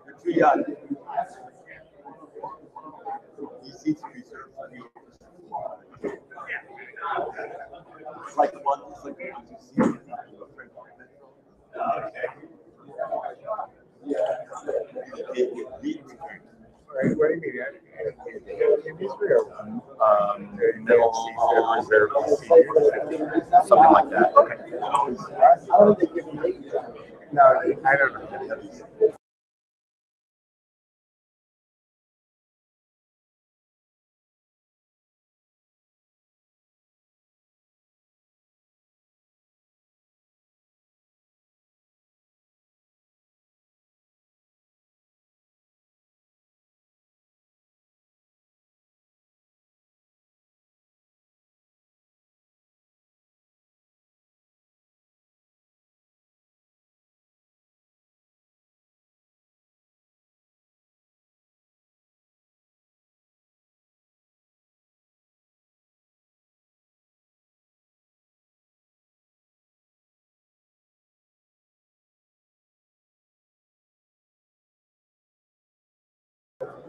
You're too young. These seats reserved for you. It's like the one you see. Right, what do you mean? In Israel, middle seats that are reserved for seniors. Something like that. Okay. No, I don't know.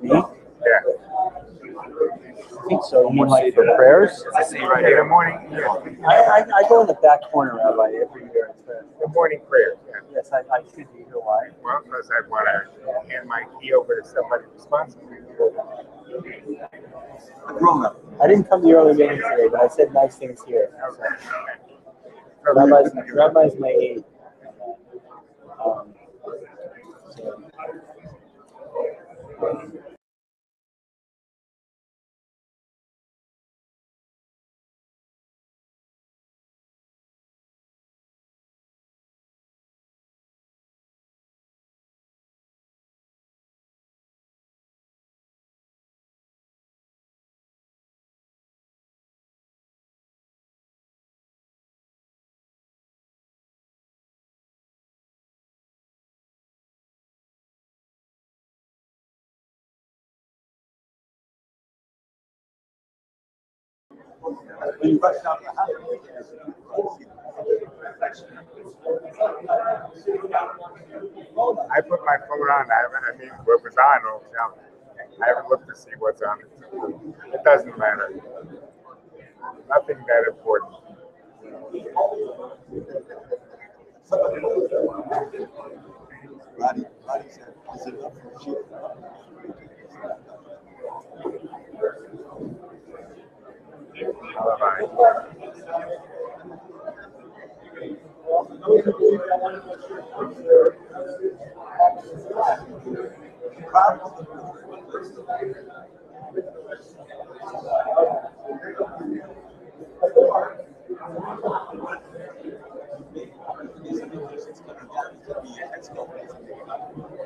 Me? Yeah. I think so. You mean like for prayers? I see right here. The morning. Yeah. I go in the back corner, Rabbi, every year. The morning prayer. Yeah. Yes, I should be here. Why? Well, because I want to hand my key over to somebody responsible. A grown up. I didn't come to your early meeting today, but I said nice things here. So. Rabbi's my aide. When you rush out the house, I put my phone on. I mean, what was on all the time. I haven't looked to see what's on it. It doesn't matter. Nothing that important. Roddy said, is it enough for you? You're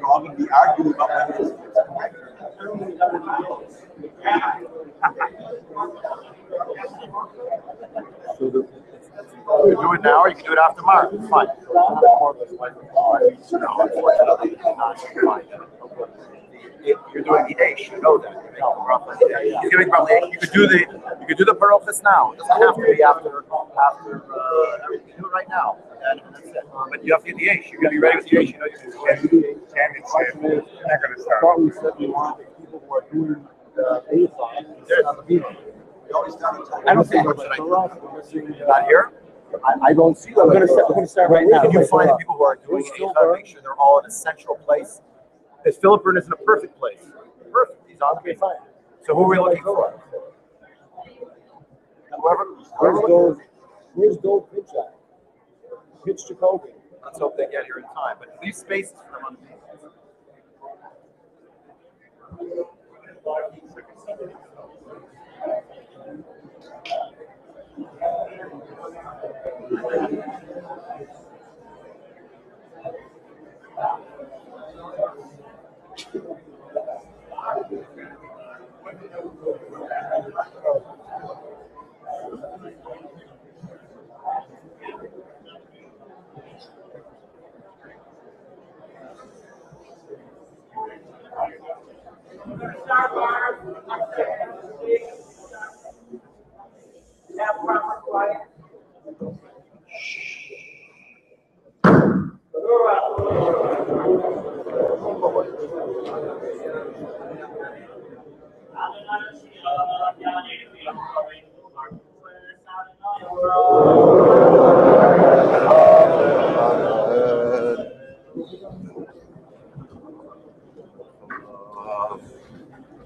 all going to be arguing about whether it's correct or You do it now, or you can do it after Maariv. It's fine. No, unfortunately, not fine. You're doing the Eicha, you know that. You're giving probably you could do the parochas now. It doesn't have to be after everything. You do it right now, and that's it. But you have to get the Eicha. You got to be ready with the Eicha. You know, you I'm not going to start. thought we said we wanted people who are doing the baseline on the beach. I don't think not here. I don't see them. We're going to start right now. You find the people who are doing it. Make sure they're all in a central place. Because Philippine is in a perfect place. Perfect. He's on the fine. So who are we looking for? Where's Gold pitch at? Pitch Jacoby. Let's hope they get here in time. But leave spaces for them on the beach.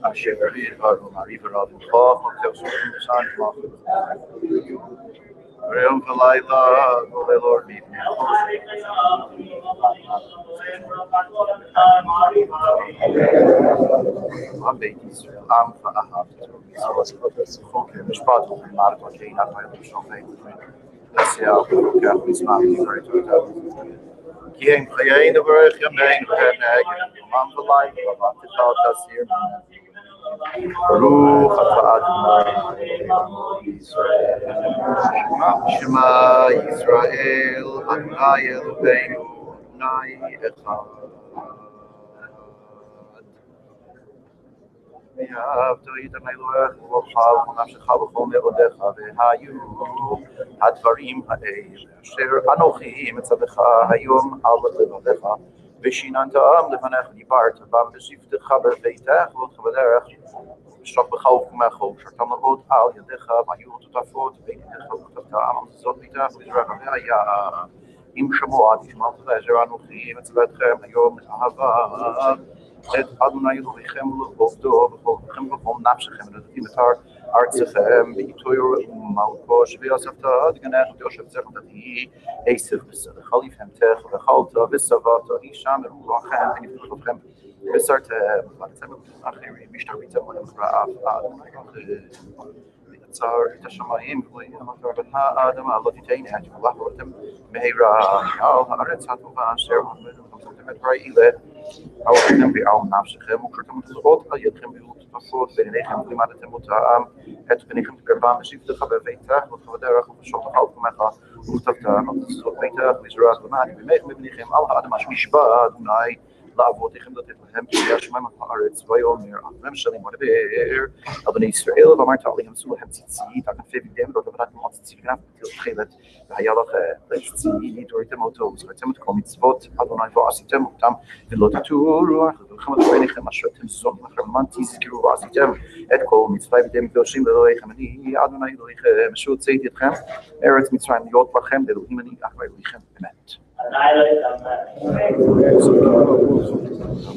Asher Irvanu Maariv Rav Chach San Reum V'Layla Lord Am Beit Yisrael Am V'Ahav Chok Mishpat V'Mar V'Kein Atoy V'Shofei L'Seah V'Kach V'Zman V'Yigret V'Tav Ki Ein Chayein V'Rech Yamein V'Neg Am V'Layla V'Atichal Tasir Baruch atah Adonai Yisrael Shema Yisrael Adonai Eloheinu Adonai Echad V'ahavta et Adonai Elohecha b'levacha v'nafshecha v'chol me'odecha v'hayu hadvarim ha'el asher anochi metzavecha hayom al levavecha v'shinantam lefanecha dibarta bam b'shivtecha b'beitech v'otcha b'derech Shok b'chol v'kumechol shartam l'vod al yadecha v'hayu totafot v'einecha v'taftam zot b'itech v'yizrach v'haya im shamoa tishmal v'asher anochi metzavetchem hayom ahava את אדוני אלוהיכם לעובדו בכל לכם ובכל נפשכם ונתתי מטר ארצכם בעיתוי ומלכו שביוספת דגנך ויושבתכם תהי עשב בשרך חליפהמתך ואכלת ושבעת אישה מרוחכם ונפתח לכם וסרתם ואתם אחרים משתרביתם ולמרעב אדוני ויצר את השמיים ולמטר בין האדמה לא תיתן את ולחלתם מהרה על הארץ הטובה אשר את ראילה אהובתם בעל נפשכם וקשרתם לזרועות על ידכם ולטפות בעיניכם ולימדתם אותם את פניכם בקרבם ושבתך בביתך ובדרך ובשוק תאכל פמך וכתבתם על תזרות ביתך וזרועך למען ממך מבניכם על האדמה שנשבע אדוני לאבותיכם לתת להם כי השמיים על הארץ ויאמר אתם שלים ודבר על בני ישראל ואמרת עליהם עשו להם ציצית על כנפי בגדיהם ולבנתם על ציצית כנף תחילת והיה לכם לציצית וראיתם אותו וזכרתם את כל מצוות אדוני ועשיתם אותם ולא תטעו רוח לכם את בעיניכם אשר אתם זון לכם למען תזכרו ועשיתם את כל מצווי בגדיהם קדושים לאלוהיכם אני אדוני אלוהיכם אשר הוצאתי אתכם ארץ מצרים להיות לכם לאלוהים אני אחרי אלוהיכם באמת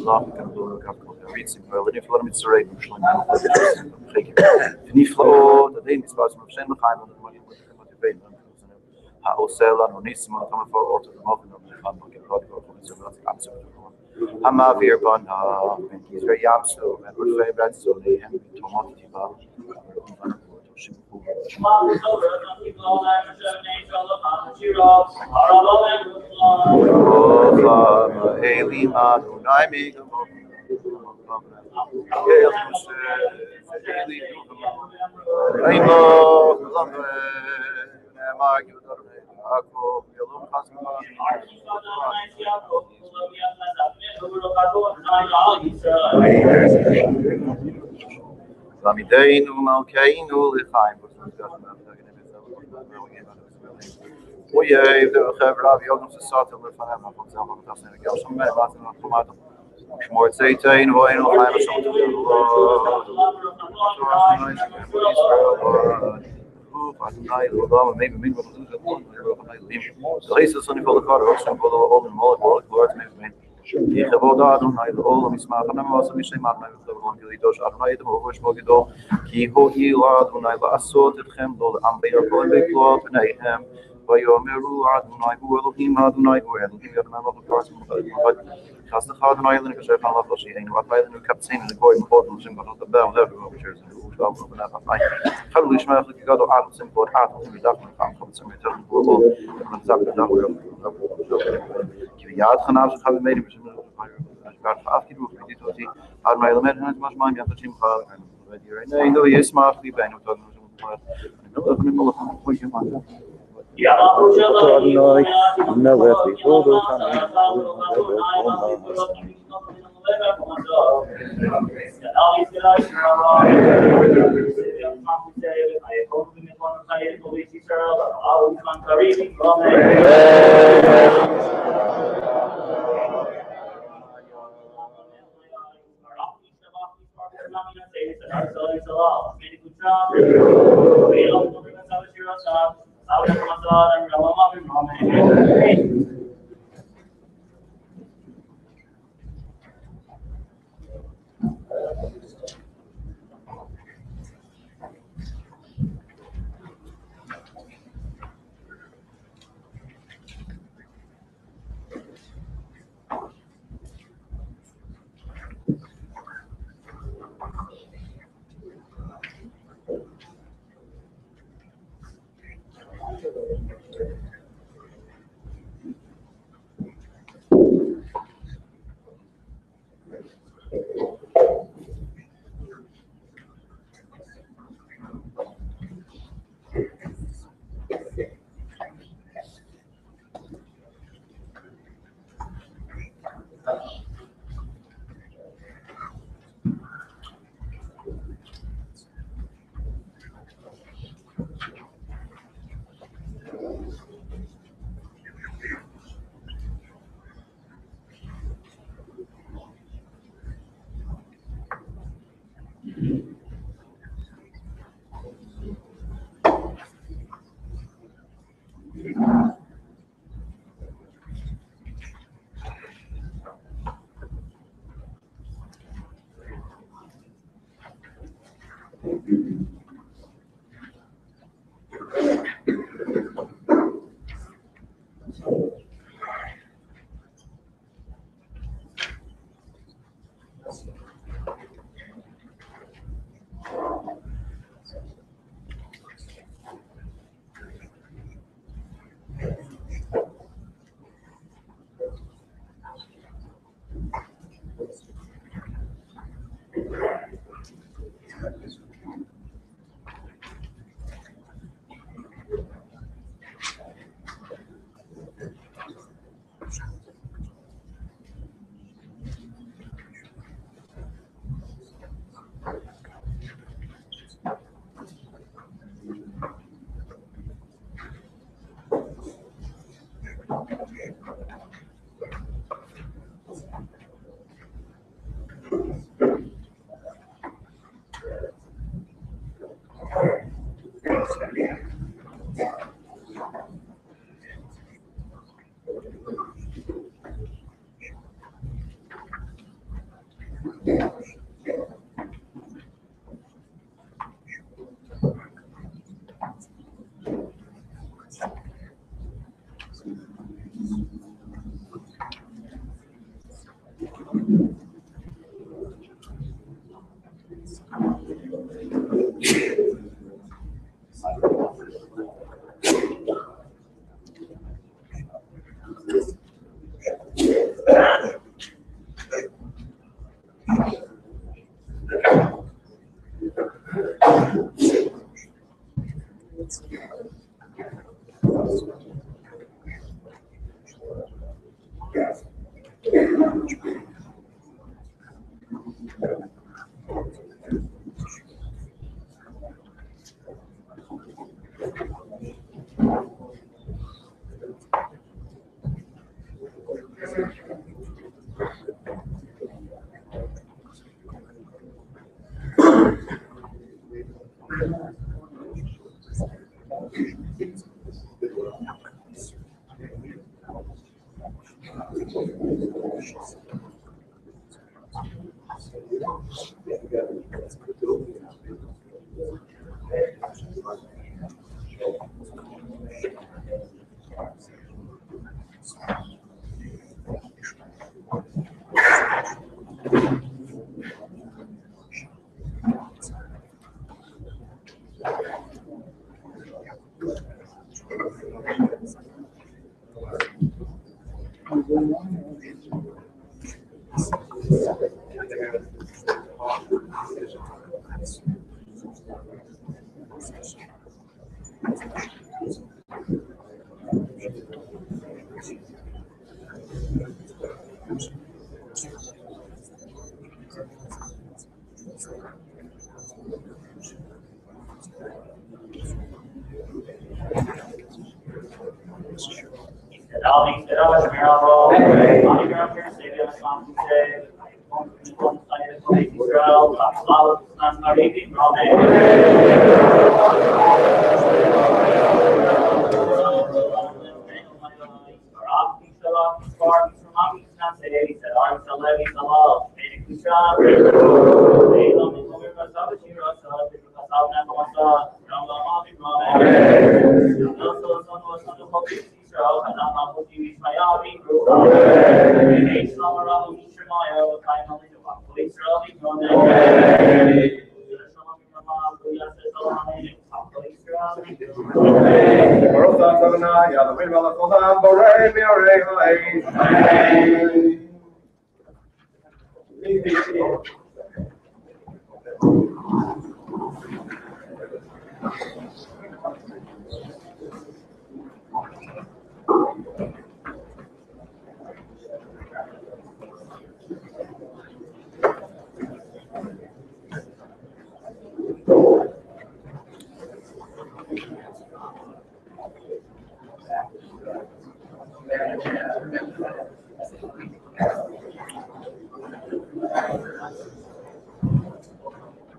Allah can do it. Reaching well, and if you let me straight, I'm showing you. And if you the name is possible, I'm saying the kind of money with the motivation. How sell and onism on come for all to the mouth of the family. Get right for the answer. I'm a beer bun, and he's very young, so and we're favorite, so they have to motivate. Lamideinu malkeinu l'chaim. Oye, de Rav Yonus is sat on the farm of the house and go some men back in the tomato. More say tain wo in l'chaim so to the maybe we will lose it one the race is on the car or some follow all the more Lord maybe Die geboden Adonai de olam ismachen en was mi shema na v'tovon gilidos Adonai de hovosh mogido ki ho'i Adonai la'asot etchem lo l'ambeir kol beklot b'neihem v'yomeru Adonai hu Elohim Adonai hu Elohim Adonai lo v'kars m'chad chasdech Adonai l'ni k'shef an laflo she'einu atay l'nu kaptzein l'goy m'chod l'shim gadol d'abel l'ever v'chers l'u'shav l'b'naf atay chal l'ishmach l'kigado ad l'sim kod ad l'sim v'dach l'kam chod l'sim v'tach l'b'ol l'mazak v'dach Yad Chanav Shachal Meiri B'Shem Ashgar Chafkidu V'Dit Oti Ad Ma'elamed Hanet Mashman Yad Hashim Chal and V'Direi Neinu Yismach V'Beinu Tod Adonai Melech V'Yodo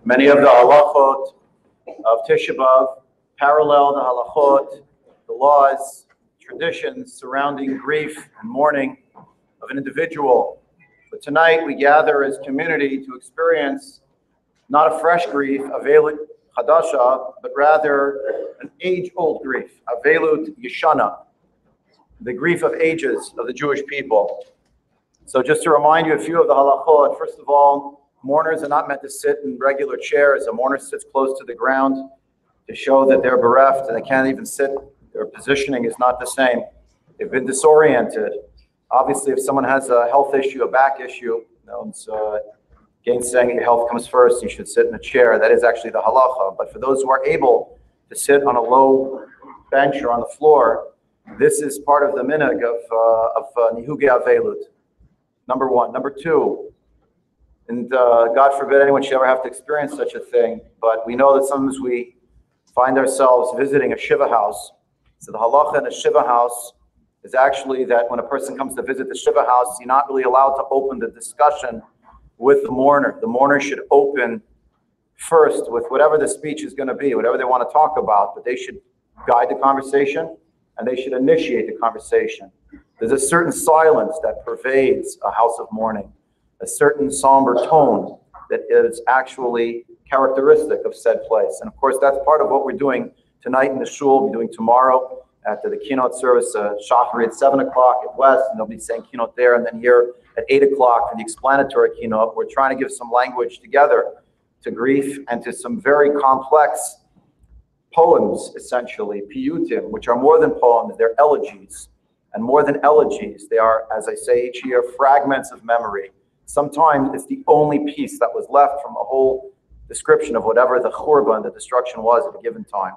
Many of the halachot of Tisha B'Av parallel the halachot, the laws, traditions surrounding grief and mourning of an individual. But tonight we gather as community to experience not a fresh grief, avelut chadasha, but rather an age-old grief, avelut yeshana, the grief of ages of the Jewish people. So just to remind you a few of the halachot, first of all, mourners are not meant to sit in regular chairs. A mourner sits close to the ground to show that they're bereft and they can't even sit. Their positioning is not the same. They've been disoriented. Obviously, if someone has a health issue, a back issue, it's gainsaying your health comes first, you should sit in a chair. That is actually the halacha. But for those who are able to sit on a low bench or on the floor, this is part of the minhag of nihuge avelut. Number one. Number two, and God forbid anyone should ever have to experience such a thing, but we know that sometimes we find ourselves visiting a shiva house. So the halacha in a shiva house is actually that when a person comes to visit the shiva house, you're not really allowed to open the discussion with the mourner. The mourner should open first with whatever the speech is going to be, whatever they want to talk about, but they should guide the conversation and they should initiate the conversation. There's a certain silence that pervades a house of mourning, a certain somber tone that is actually characteristic of said place. And of course, that's part of what we're doing tonight in the shul. We'll be doing tomorrow after the Kinnot service, Shachri at 7 o'clock at West, and they'll be saying Kinot there, and then here at 8 o'clock for the explanatory Kinot. We're trying to give some language together to grief and to some very complex poems, essentially, piyutim, which are more than poems, they're elegies. And more than elegies, they are, as I say each year, fragments of memory. Sometimes it's the only piece that was left from a whole description of whatever the churban, the destruction was at a given time.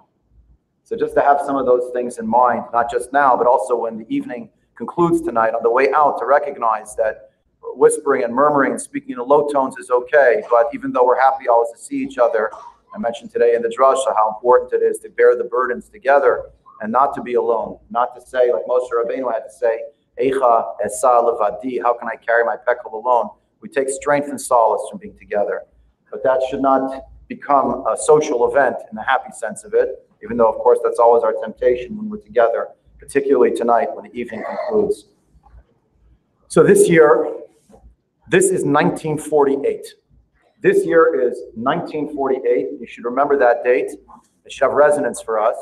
So just to have some of those things in mind, not just now, but also when the evening concludes tonight, on the way out, to recognize that whispering and murmuring and speaking in low tones is okay, but even though we're happy always to see each other, I mentioned today in the drasha how important it is to bear the burdens together and not to be alone, not to say, like Moshe Rabbeinu had to say, Eicha esa levadi, how can I carry my pekel alone? We take strength and solace from being together. But that should not become a social event in the happy sense of it, even though, of course, that's always our temptation when we're together, particularly tonight when the evening concludes. So this year, this is 1948. This year is 1948. You should remember that date. It should have resonance for us.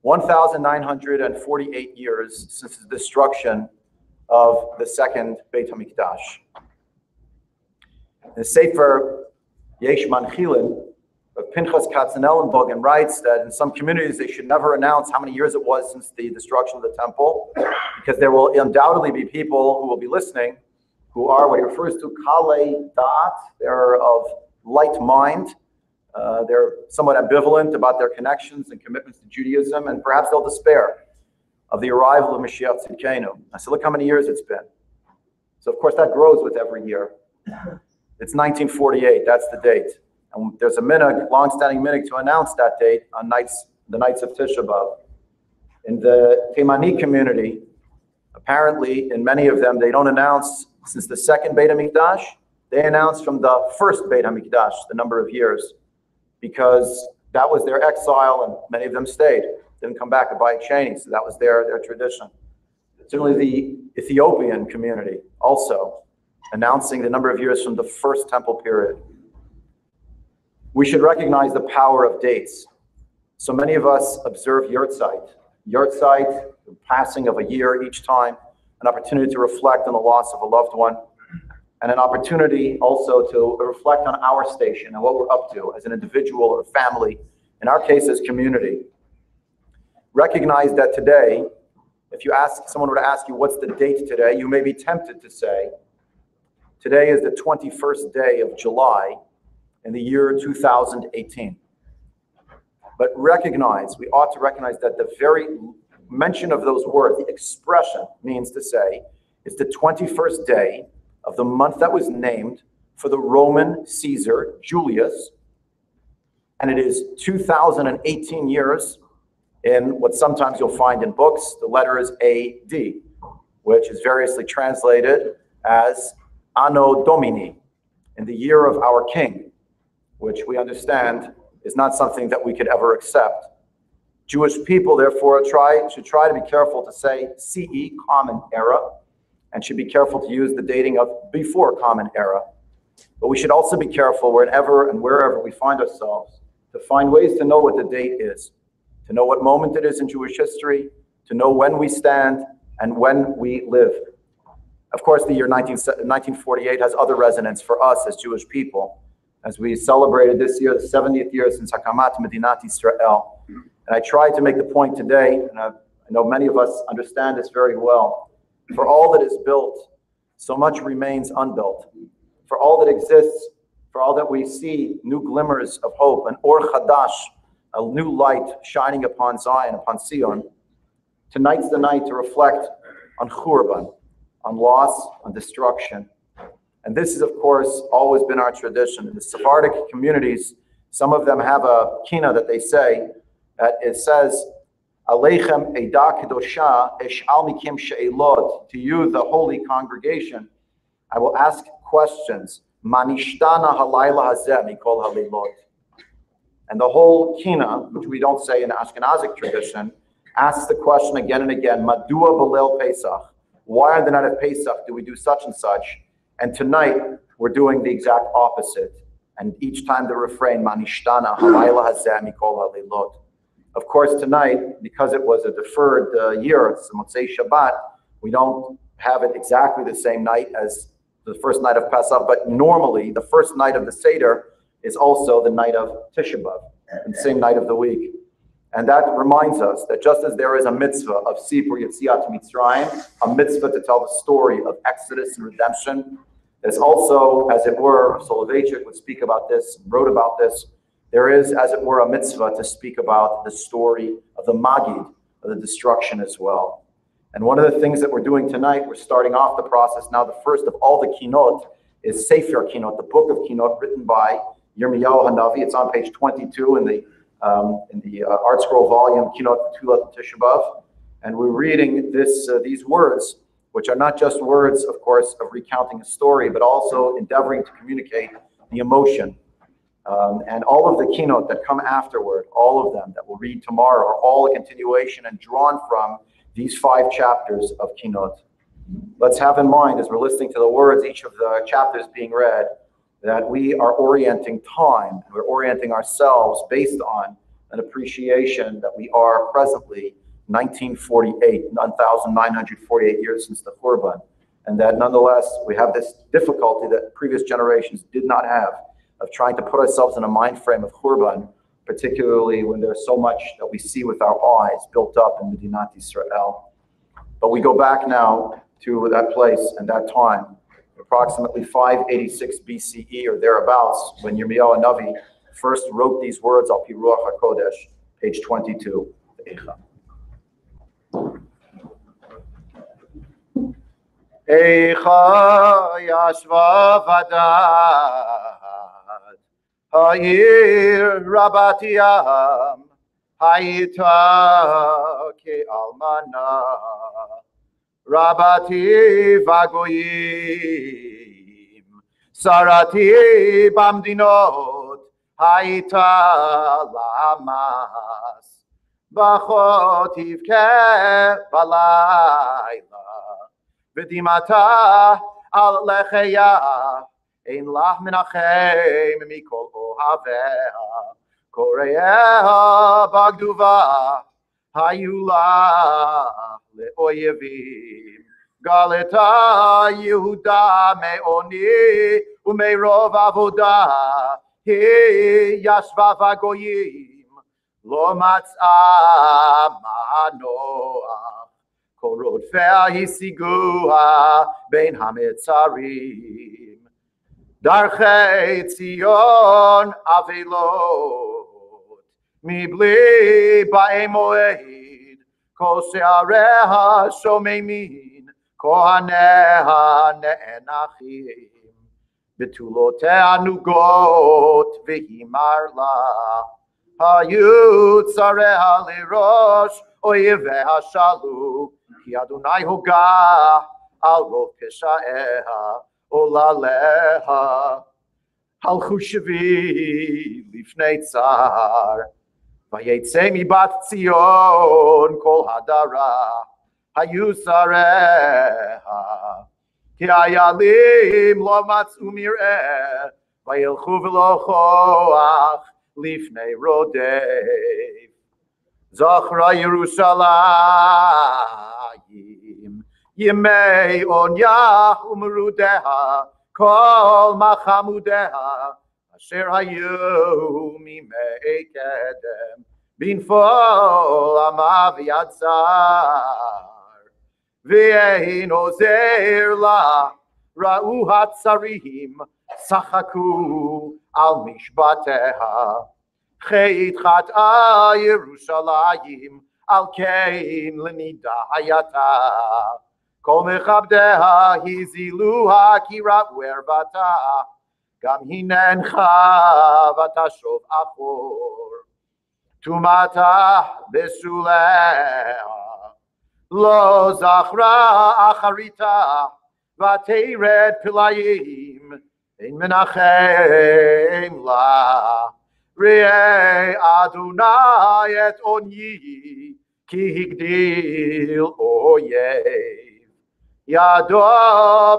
1,948 years since the destruction of the second Beit HaMikdash. The Sefer Yesh Manchilin of Pinchas Katzenellenbogen writes that in some communities they should never announce how many years it was since the destruction of the temple, because there will undoubtedly be people who will be listening who are what he refers to kalei da'at. They're of light mind. They're somewhat ambivalent about their connections and commitments to Judaism, and perhaps they'll despair of the arrival of Mashiach Tzidkenu. I said, look how many years it's been. So of course that grows with every year. It's 1948, that's the date. And there's a minhag, long-standing minhag, to announce that date on the nights of Tisha B'Av. In the Teimani community, apparently in many of them, they don't announce since the second Beit HaMikdash, They announced from the first Beit HaMikdash the number of years, because that was their exile, and many of them stayed, didn't come back to Bayit Sheni, so that was their tradition. Certainly the Ethiopian community also announcing the number of years from the first temple period. We should recognize the power of dates. So many of us observe Yahrzeit. Yahrzeit, the passing of a year each time, an opportunity to reflect on the loss of a loved one, and an opportunity also to reflect on our station and what we're up to as an individual or family, in our case as community. Recognize that today, if someone were to ask you what's the date today, you may be tempted to say, today is the 21st day of July in the year 2018. But we ought to recognize that the very mention of those words, the expression means to say, it's the 21st day of the month that was named for the Roman Caesar, Julius, and it is 2018 years in what sometimes you'll find in books, the letter is AD, which is variously translated as Anno Domini, in the year of our King, which we understand is not something that we could ever accept. Jewish people, therefore, should try to be careful to say CE, Common Era, and should be careful to use the dating of before Common Era. But we should also be careful wherever and wherever we find ourselves to find ways to know what the date is, to know what moment it is in Jewish history, to know when we stand and when we live. Of course, the year 1948 has other resonance for us as Jewish people, as we celebrated this year, the 70th year since Hakamat Medinat Israel. And I tried to make the point today, and I know many of us understand this very well. For all that is built, so much remains unbuilt. For all that exists, for all that we see, new glimmers of hope, an Or Chadash, a new light shining upon Zion, upon Sion. Tonight's the night to reflect on Churban, on loss, on destruction. And this is, of course, always been our tradition. In the Sephardic communities, some of them have a Kinnot that they say, that it says, Aleichem Eidah Kedosha Esh'al Mikim She'elot, to you, the holy congregation, I will ask questions. Manishtana halayla hazeh mikol halilot. And the whole Kinnot, which we don't say in Ashkenazic tradition, asks the question again and again, Madua Balel Pesach? Why on the night of Pesach do we do such and such? And tonight, we're doing the exact opposite. And each time the refrain, Manishtana halayla hazeh mikol halilot. Of course, tonight, because it was a deferred year, it's Motzei Shabbat, we don't have it exactly the same night as the first night of Pesach, but normally the first night of the Seder is also the night of Tisha B'Av, the same night of the week. And that reminds us that just as there is a mitzvah of Sipur Yetziat Mitzrayim, a mitzvah to tell the story of Exodus and redemption, there's also, as it were, Soloveitchik would speak about this, wrote about this, there is, as it were, a mitzvah to speak about the story of the Magid, of the destruction as well. And one of the things that we're doing tonight, we're starting off the process now. The first of all the Kinot is Sefer Kinot, the book of Kinot written by Yirmiyahu Hanavi. It's on page 22 in the Art Scroll volume, Kinot Tulat Tisha B'Av. And we're reading these words, which are not just words, of course, of recounting a story, but also endeavoring to communicate the emotion. And all of the Kinot that come afterward, all of them that we'll read tomorrow, are all a continuation and drawn from these 5 chapters of Kinot. Let's have in mind, as we're listening to the words, each of the chapters being read, that we are orienting time, and we're orienting ourselves based on an appreciation that we are presently 1948, 1,948 years since the Churban, and that nonetheless we have this difficulty that previous generations did not have, of trying to put ourselves in a mind frame of Churban, particularly when there's so much that we see with our eyes built up in Medinat Israel. But we go back now to that place and that time, approximately 586 BCE or thereabouts, when Yirmiyahu Hanavi first wrote these words, Al Pi Ruach HaKodesh, page 22, Eicha. Eicha yashva vadad Ha'ir Rabatiyam Hayita Ke'almana Rabati Vagoyim שרתי במדינות הייתה למס, ברכות תבכה בלילה, ודמעתה על לחיה, אין לך מנחם מכל אוהביה, קוראיה בגדובה, היו לה לאויבים, גלתה יהודה מעוני ומרוב עבודה, היא ישבה בגויים, לא מצאה מנוח, כל רודפיה השיגוה בין המצרים. דרכי ציון אבלות, מבלי באי מועד, כל שעריה שוממים, כהניה נאנחים, בתולותיה נוגות והימר לה, היו צריה לראש אויביה שלו, כי אדוני הוגה על רוב פשעיה עולליה. הלכו שבי לפני צר, ויצא מבת ציון כל הדרה, היו שריה, כי איילים לא מצאו מרעה, וילכו ולא כוח לפני רודף. זכרה ירושלים ימי עוניה ומרודיה, כל מחמודיה אשר היו מימי קדם, בנפול עמה ויד צר, ואין עוזר לה, ראו הצרים, צחקו על משפטיה. חטא חטאה ירושלים, על כן לנידה הייתה, כל מכבדיה הזילוה כי ראו ערוותה, גם היא ננחה ותשוב אחור, טומאתה בסוליה, לא זכרה אחריתה, ותרד פלאים, אין מנחם לה. ראה אדוני את עוני, כי הגדיל אויב, ידו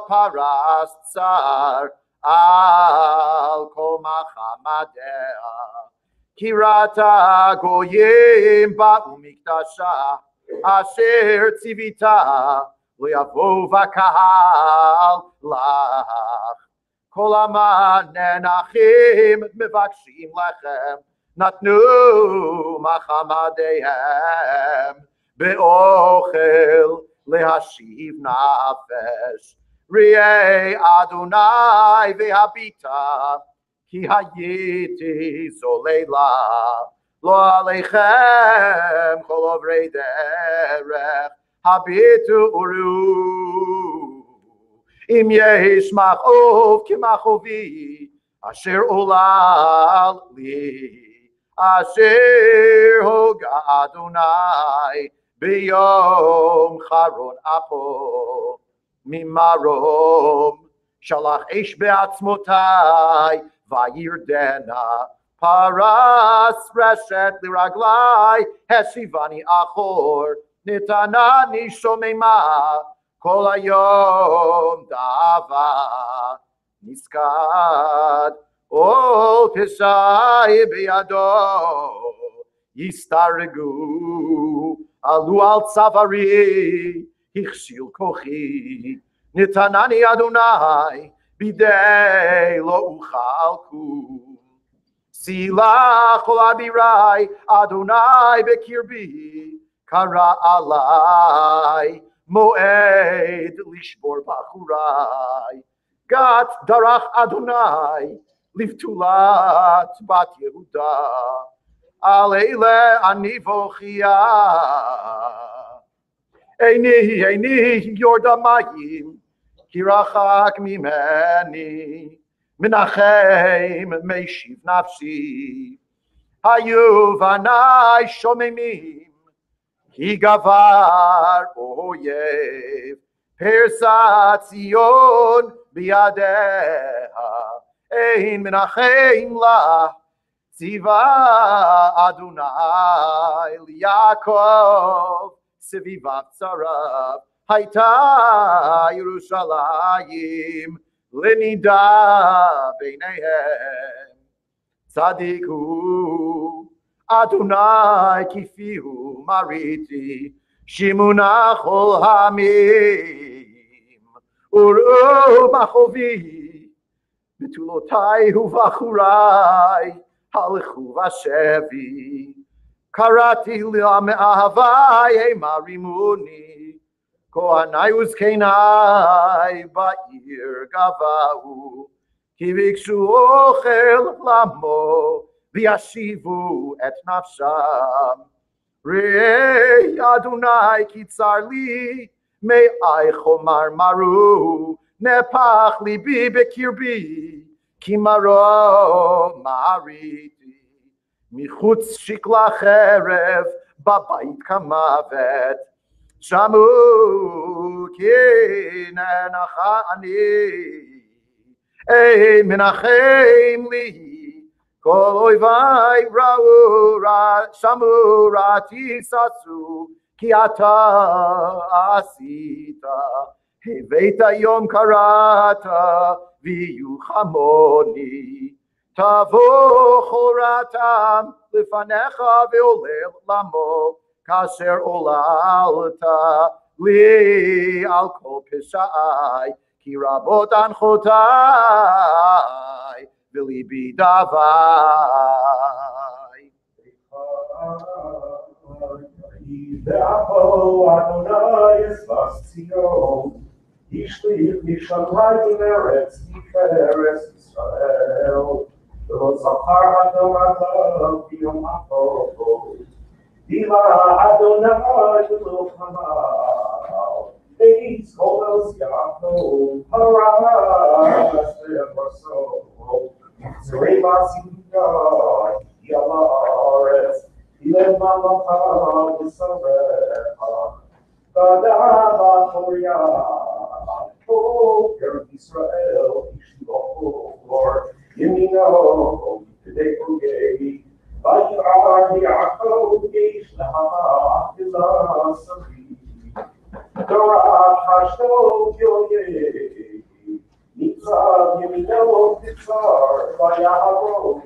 פרס צר על כל מחמדיה, כי ראתה גויים באו מקדשה, אשר ציוותה לא יבואו בקהל לך. כל המננחים מבקשים לכם, נתנו מחמדיהם באוכל להשיב נפש. ראה אדוני והביטה, כי הייתי זוללה, לא עליכם כל עוברי דרך, הביטו וראו, אם יש מכאוב כמכאובי, אשר עולל לי, אשר הוגה אדוני ביום חרון אפו, ממרום שלח אש בעצמותיי וירדנה, פרס רשת לרגלי, השיבני אחור, נתנני שוממה, כל היום דאבה נסקד, עול פשעי בידו יסתרגו, עלו על צווארי הכשיל כוחי, נתנני אדוני בידי לא אוכל קום. סילח כל אבירי אדוני בקרבי, קרא עלי מועד לשבור בחוריי. גת דרך אדוני לבתולת בת יהודה, על אלה אני בוכייה. איני יורד מים, כי רחק ממני, מנחם משיב נפשי. היו בניי שוממים, כי גבר אויב, Pirsa Tzion biyadeha, ein menachem la. Tziva Adonai Yaakov Sevivav Tzarav Hayta Yerushalayim Lenida Beinehem Tzadiku Adonai Kifihu Mariti Shimuna Chol Hamim Uru Machovi Betulotai Uvachurai Halichu Vashevi Karati Liamehavai Marimuni Kohanai Uzkenai Ba'ir Gavahu Kivikshu Ochel Lamo Viashivu Et Nafsham Rei Adonai Kitzarli Me'ai Chomar Maru Nepach Libi Bekirbi Kimaro Maariti Michutz Shikla Cherev Babait Kamavet Shamu Kinenachani Ei Menachem Li Kol Oivai Ra'u Shamu Rati Sasu Ki Ata Asita Heveita Yom Karata Viyuchamoni Tavo Choratam Lifanecha Veolel Lamo Kasher Olalta Li Al Kol Pishai Ki Rabot Anchotai V'libi Davai Ve'apo Adonai Esvas Tzion Ishlich Mishamai Meretz Tiferes Israel Lo Zachar Adonai Yom HaTov Dila Adonai Lo Chamal Beis Kolos Yaakov Haramas Ve'abraso Zerei Masinga Yalares Ilem Malacha V'Sarecha Kadava Torah, oh, Israel, Ishivor, Yemino, Tedekogei, Vayar Yaakov, Yesh Lahama, Akilah Sari, Torah Hashto Yoye, Nitzav Yemino Titzar, Vayaro,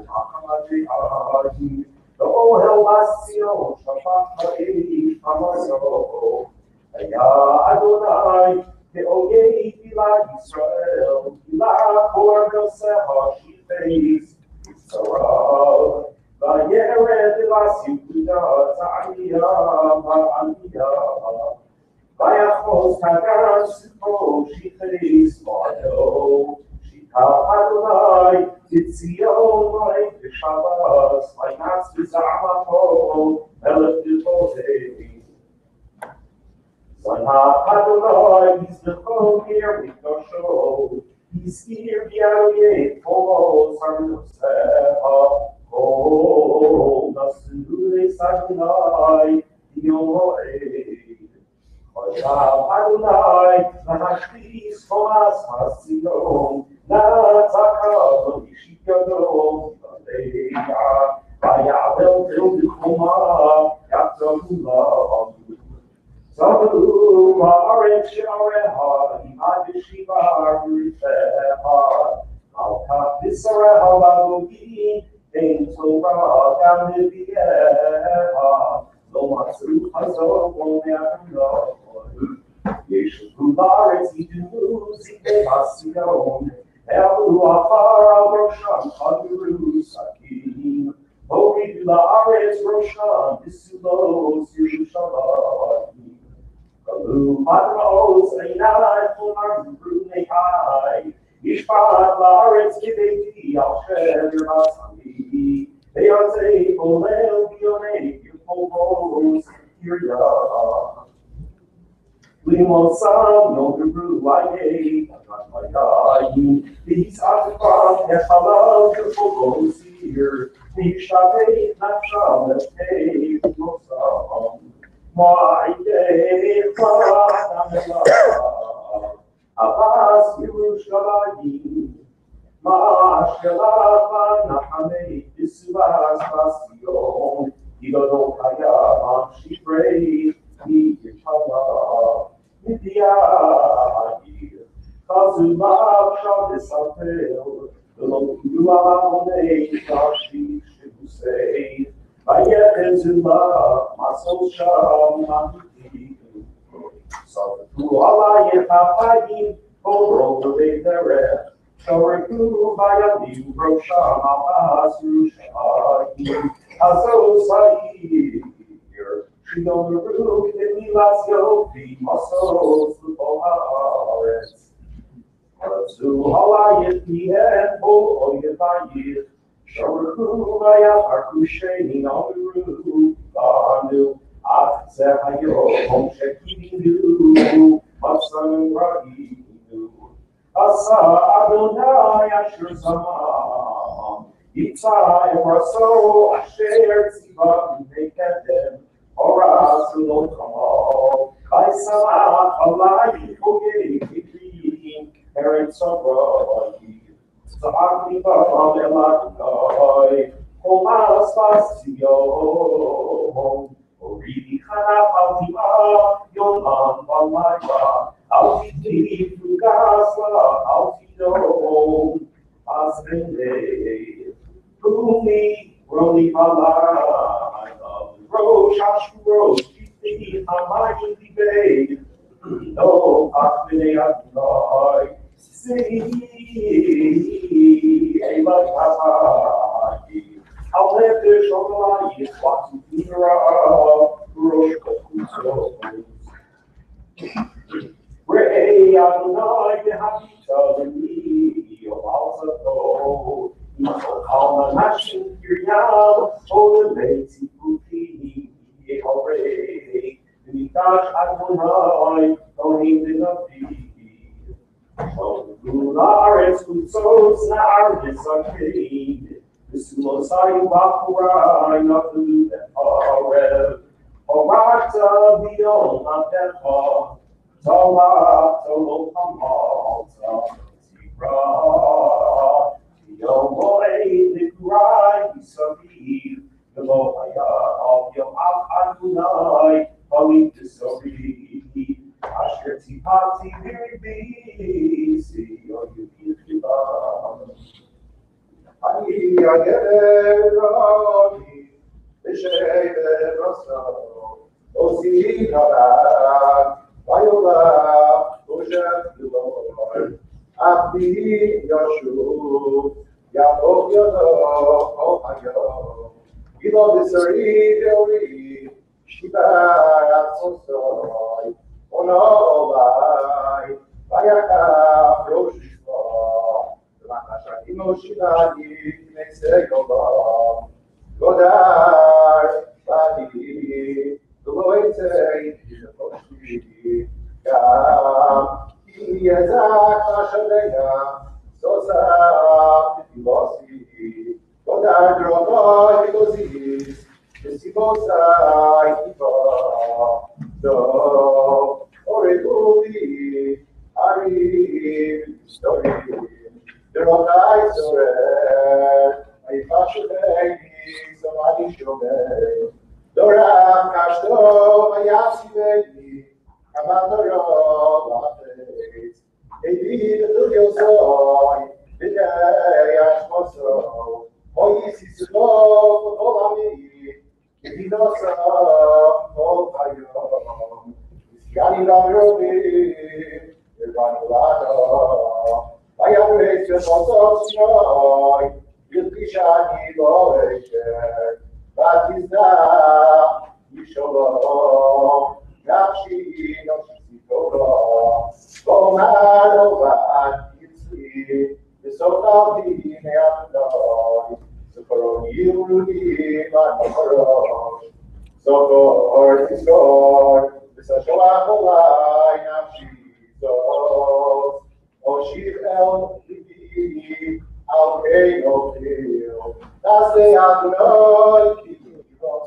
Mahamadi Adi. Oh, Helmasion, Shabbat Ha'ei, Hamaso, Aya Adonai, Te'ogei, Gila Yisrael, Gila Kor Yoseha, Shifeis, Yisrael, Vayered Vasiuda, Ta'aliyah, Va'aliyah, Vayachos Hagan Siko, Shifeis, Ma'yo, Adonai, Tzion, Shabbos, my master Zamato, Melech Devotei. Zana Adonai, he's the code here with no show. He's here, Yaroye, Polo, Sarnoseha, Oh, Nasule Adonai, Yomoe. Adonai, Nahashis, Thomas, Hasinon, Natzaka, Ishikado, Leia, Vayabel, Tildichoma, Yatzamula, Sabu, Aret, Shareha, Imadishiva, Rifeha, Alka, Visareha, Bagogi, Ain Torah, Gamivieha, Lo Matsu, Hazor, Wonyakuno. Yeshu Baretz Yidu Zike Hasiyon Elu Afar Roshan Hadiru Sakim Hogi Laaretz Roshan Isulos Yerushalayim Kalu Madros Einai Kumar Brunei Yishpat Laaretz Kibeti Al Sher Yermasami Eyotei Olel Bionei Yipobos Kiryah Limosam, no Hebrew, Waye, Nagayi, these are the farm, Yeshalal, the Fogos here, the Shabbat, Nasham, the Pay, Mosam, Abbas Yerushalayim, Ma'ashelava Nahamei Disvas Basion, Igodokaya Mamshibrei, Yichala, Midiayir, Kazuma Shabesapel, Lokuamonei Kashi Shibusei, Bayekenzuma, Masol Sham Namiti. So to Allah Yehafayim, Oro Vedere, Shoreku Bayabim, Rosham Abbas Rushayim, Azo Sair, Shidon Ruk, Emilas Yofi, Masos, Lupohares. To Allah Yehihen, Oro Yehayim, Shoreku Bayaharkushein, Amiru, Banu. Atzehayo, Shekinu, Masan Rahinu, Asa Adonai Asher Zaman, Yitzai Raso Asher Tziva Mekedem, Horas Lokal, Kaisama Alai Ogei Kibim, Eretz Abraham, Zahaki Bam Elakai, Komas Bastion. Oridi Hana Altima, Yolam Balaiba, Altiti Fugasa, Altino, Asrende, Rumi, Roli Balai, Rosh Rosh, Kiti, Hamai, Debate, No, Akmene Adonai, See, Eva Tazai. I'll let the Shomalai is watching Mira, Ray Adonai, the Habita, the Knee of Alzato, Kalma Nashin, Kiriam, oh, the Betsy Puti, already, the Mitash Adonai, Tony the Nabi. Oh, Lunares, Kutsos, Naris, Arcade. The Sumosai Bakura, not to that Harev, Orata, Bion, not that far, Tala, Tolo, Kamal, Zibra, Yomoe, the Kurai, Isabi, the Lohaya of Yom Adonai, Holy Tisori, Asher Tipati, Viribi, see, or you give it up. Ani ageroni, b'shei b'roso, osi karan, vayola, oshem yulor, abdi yashu, Yaakov yodo, ohayo, ilo b'sari deori, shiva yatzosoi, ono olai, vayaka rosh Emotionally, Godar, Badi, Loite, Gam, Yazak, Mashalaya, Sosa, Bossi, Godar, Drogo, Higozis, Simosa, Iba, Do, Oreguli, Ari, Story. The Rokai Sorer, I Fashuei, somebody Shomer, Dora Kashto, Mayasivei, Amadoro, Lates, Ebi, the Tulio Soy, the Yashmoso, Oisis Love, Olami, Kinosa, Oltayo, Iskani Larobi, the Vanulano. I am raised to Mososnoy, Yukishani Boesher, but is now Yisholom, Napshi no Shitoro, Bomarova, Yitzi, the Sotal Dineanoy, Sokoroni Rudi, Manokoro, Sokor is God, the Sashoakolai, Napshi, so. Oshir El Libi, Al Reino Hill, Das de Adonai, Kinnot,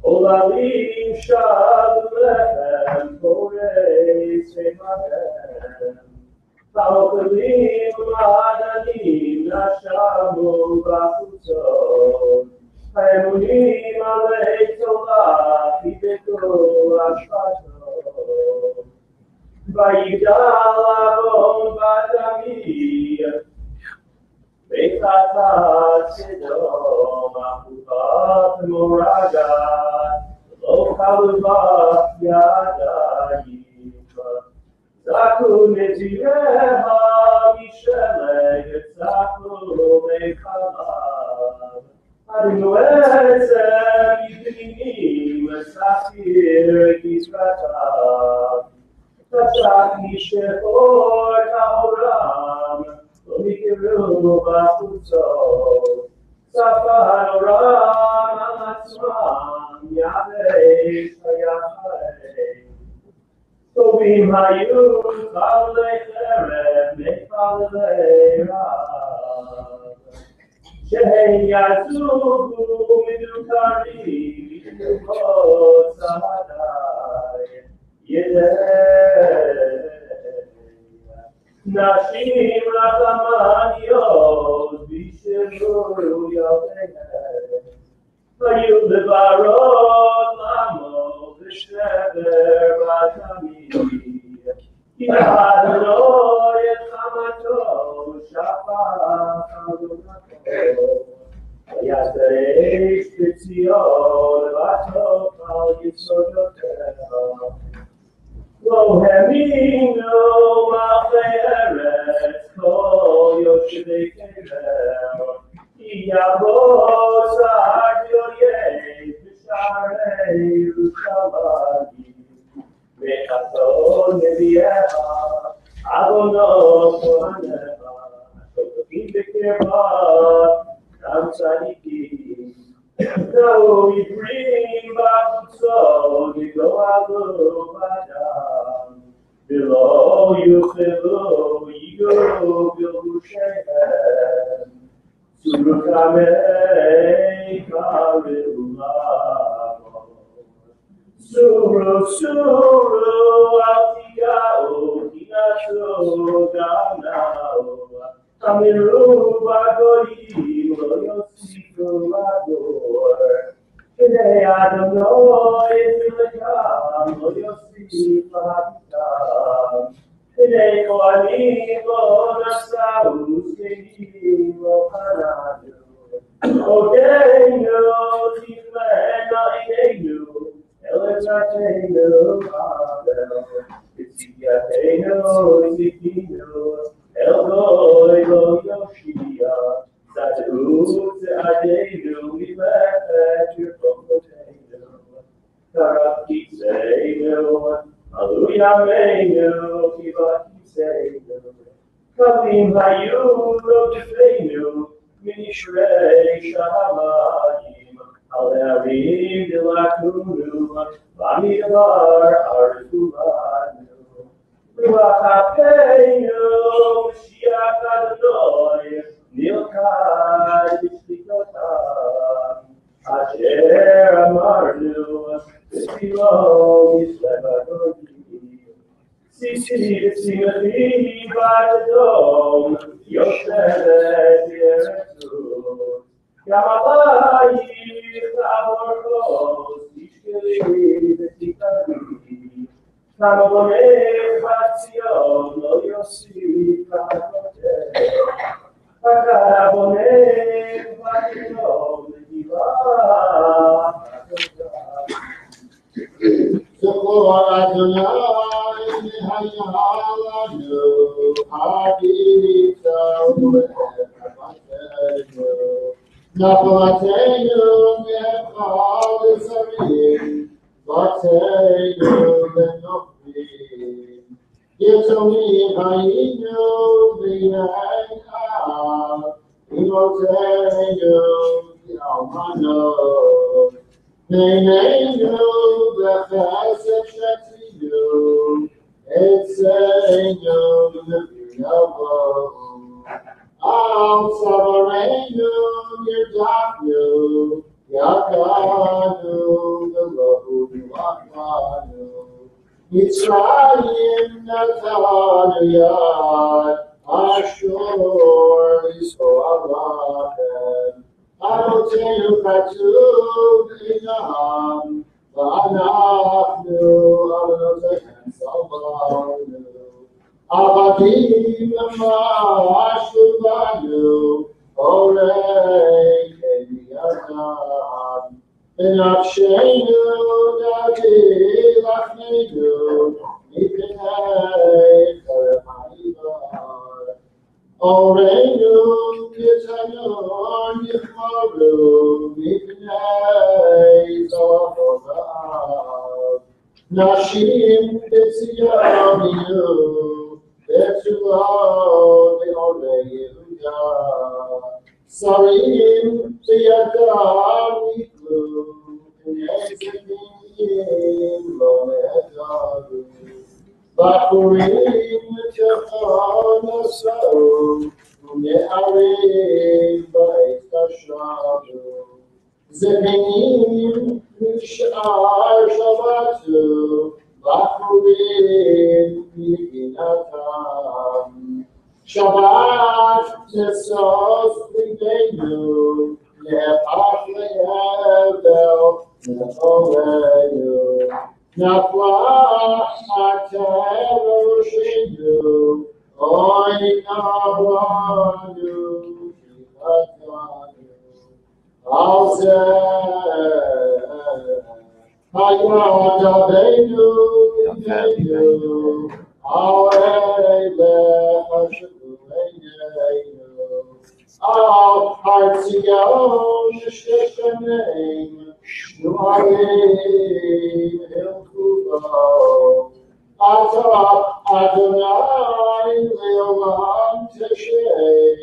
Olavim shalom borei semahem. Taokelim madanim nashamu b'chutzot. Haemunim alei Torah hibetu ashvatot. Vayigdal avon batamim. Bechatat Sedom achuvat moragat. Lo chaluvat yadayim. Zaku netireha misheleh zaku mechalav. Adinu ezem yidrinim safir gizratav. Tachak mishechor ta'oram lo nikiru b'chutzot. Safar oram al atzmam yavesh hayachay. Tovim hayu chalei cherem mechalei rav. Shehem yazugu midukarim midukot samadai. Yedei Nashim rachamaniyot bishiru yavehem. Vayu levarot lamo v'shever batamim. Yad Adonai et chamato shafach adonato. Vayaseresh b'tzion v'atoch al yisodoteha. Lo heminu malchei eretz kol yoshevei kerem. Yavos ha'aryoyei b'sharei Yerushalayim. Ve'chatzon nevi'echa avonot kohanecha. Shotofim b'kirbat gam tzadikim. Now we bring back so we go Adam. Below you, below you go, below Shem. Surukamei karilamo. Suru altigao, kinasho ganao. Amiru bagoyim lo yosifu ador. Today I don't know if you'll come, lo yosif habitam. Today koanim lo nasau, skenim lo hanadu. Odeinu tiflena ineinu, elezatenu abel. Itziyateinu zikinu, Elgoi lo Yoshia, Zatu Ze'adeinu, we laugh at your potato. Karaki Seinu, Aluya Meinu, Kivaki Seinu. Kalim Hayu lo Tefeinu, Minishrei Shahamayim, Ale'arim Dilakunu, Bamidabar Arifulanu. Ruachapeinu, Mashiach Adonai, Nilkai B'shvikotam, Asher Amarnu, B'shvilo Yislev Adonai. Sisi B'simati B'adom, Yoshevet Yeretzut, Yamalayich Aborchos, Yishkeli B'tikari. Namolech Batzion lo Yosif Hakotel. Pakarabonech Batzion Legilah Hakotel. Zechor Adonai Nehayalanu Habibita Ulechavatenu Napolatenu Nechal Zarim Vatenu Benofim Yetzomi Hayinu V'Yainah Imotenu almanot. Neneinu b'chesed shetiyu, etzeinu l'piyavo. Al tzavarenu yirdachnu, yakanu v'lohu v'lachmanu. Mitzrayim natanu yad, Ashur l'sor alachem. Avotenu chatu b'nam, v'anachnu avotechem salvanu. Avadim ma'ashu banu, orei k'yadam. V'nafshenu nadi lachneinu, mipnei cherem ha'ivar. Oreinu k'tanon yichmaru, mipnei zavachodav. Nashim b'tziyoniyu, b'tzulo b'orei Yehuda. Sarim b'yadam niklu, b'nezekim lo ne'edaru. Bachurim t'chon asau, u'ne'arim ba'et kashavu. Zebinim mish'ar shavatu, bachurim b'ginatam. Shabbat nesos b'deinu, le'apach le'evel ne'oleinu. Naflah ha'teroshenu, oy navanu v'chatanu. Al zeh hayad aveinu b'deinu, al eilech ha'shavuleinu, al hartzion sheshaneim, shnuarim hilchulo. Ata Adonai le'olam teshay,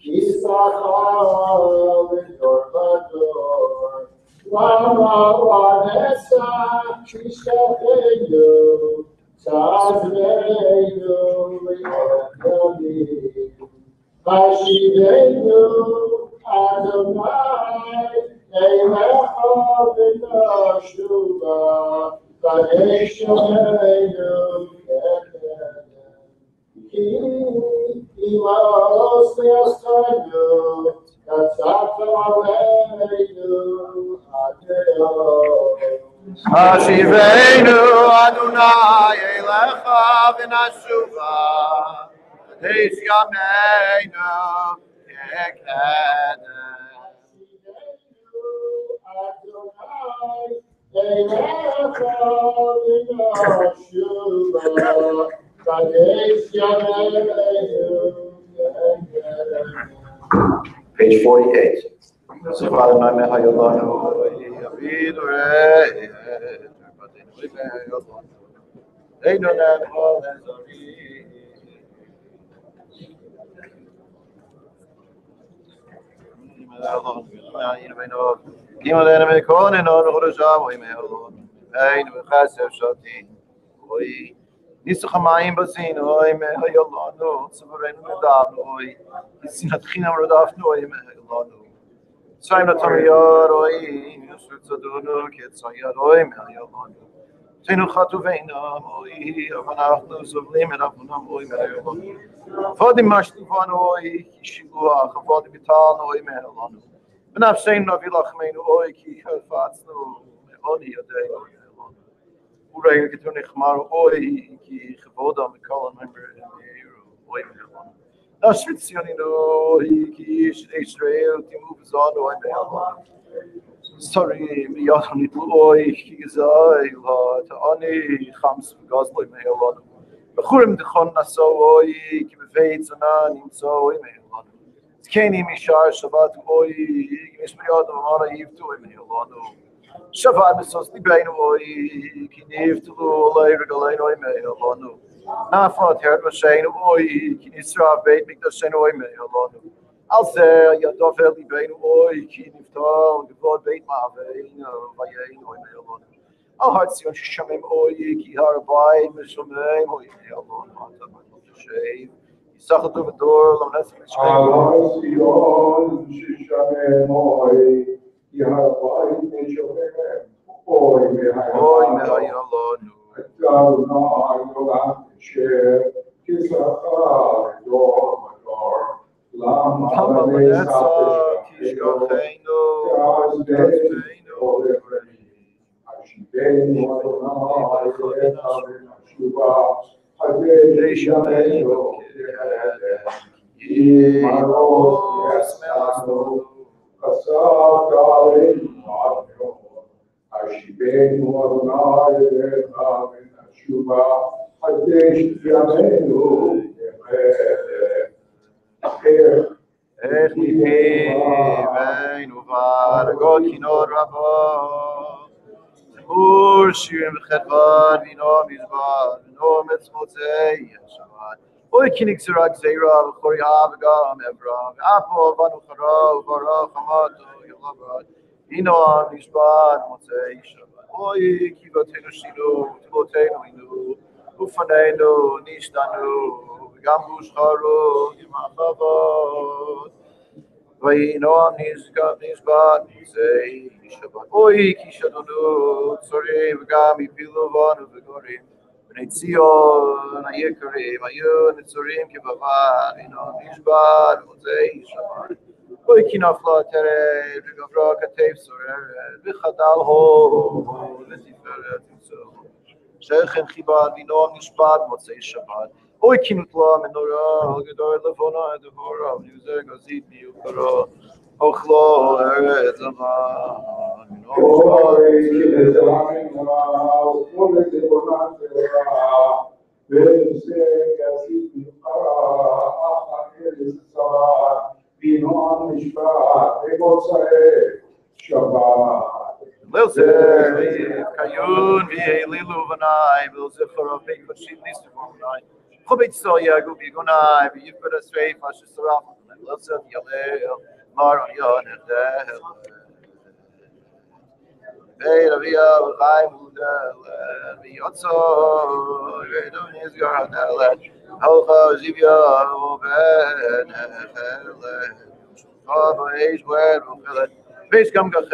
Yisachar l'dor v'dor. Lama v'nesa tishtacheinu, tazmeinu le'yamim. Hashiveinu Adonai eilecha v'nashuva, v'neshameinu k'kedem. Ki ilos le'asanu, katzata aleinu adeo. Hashiveinu Adonai Eilecha v'nashuva, v'neis yameinu k'kedem. Page 48. So Father, my Mehayolanu, Yavidu Rei, Eidonan Holezari. Kinot me konen no rozav oy me olon. Ein me khasev shoti. Oy nisu khamaim bazin oy me hayolon no sovereign me dav oy. Sinat khinam rodav no oy me hayolon. Saim natam yor oy nisu tzadunu ket sayar oy me hayolon. Tenu khatu veinam oy avanach no zovlim and avanam oy me hayolon. Vadim mashtu van oy shigua khavad bitan oy me hayolon. And I've seen Navilachmeinu Oiki Fatsno Oni Yadei Urain Kituni Khmar Oiki Khavoda Mikalan member Oy Melon. Now Switzerland Oiki Israel Timu Zano and Melon. Sorry, Miyani Oiki Zai to Oni Khams Gosloy Melon. Bchurim Dechon Naso Oiki Bevates Anan So Oy Melon. Keni Mishar Shabbat Oy Mishmiyad Amara Yivtu Emelonu Shabbat Misos Libain Oy Kiniv to Lay Regalain Oy Melonu Nafat Herd Vashain Oy Kinisra Bait Mikdashen Oy Melonu על זה ידופל ליבנו אוי כי נפתור גבוד בית מאווינו ויינו אלון על הר ציון ששמם אוי כי הר הבית משומם אוי אלון אתה שייב יסחתו בדור למנסים על הר ציון ששמם אוי כי הר הבית משומם אוי מהילון אדוני עולם אשר כסחר דור ודור למה לנצח תשכחנו השיבנו אדוני אליך ונשובה חדש ימינו ימרוס יעשנו חשפת עלינו עד יום השיבנו אדוני אליך ונשובה חדש ימינו איך מפינו והרגות כינות רבות זמור שירים וחדוות וינו מזבח וינו מצמוצי השבת אוי כי נגזרה גזירה וחוריה וגם עברה ואפו בנו חרה וברח חמתו ילבד וינו נשבע מוצאי שבת אוי כי בתינו שינו תבותינו עינו ופנינו נשתנו וגם הושחרו כמחבות וינועם נשבע מוצאי שבת אוי כי שדונו צורים וגם הפילו בנו וגורים בני ציון היקרים היו נצורים כבבת וינועם נשבע מוצאי שבת אוי כי נפלה תרד וגברה כתף סוררת וחדל הוד לתפארת יצור שכן חיבת וינועם נשבע מוצאי שבת אוי כי נוטלה מנורה גדול לבונה דבורה ונזר גזית ביוקרה אוכלו ארץ זמן אוי כי נטלה מנורה אוכלו לבונה דבורה ונזר גזית ביוקרה ארץ זמן וינועם נשבע במוצאי שבת לזר קיון והעלילו בניי ולזכור בי קודשים ניסו בניי חובית סויה גובי גונאי ויפקד השריף אשר שרף לצאת ילל מרון יונדל בית אביה וחיים מודל ויוצא וידו נסגר הדלת הלכה זיביה ובן החלת שולחה באש ורד וחלת ויש גם גחלת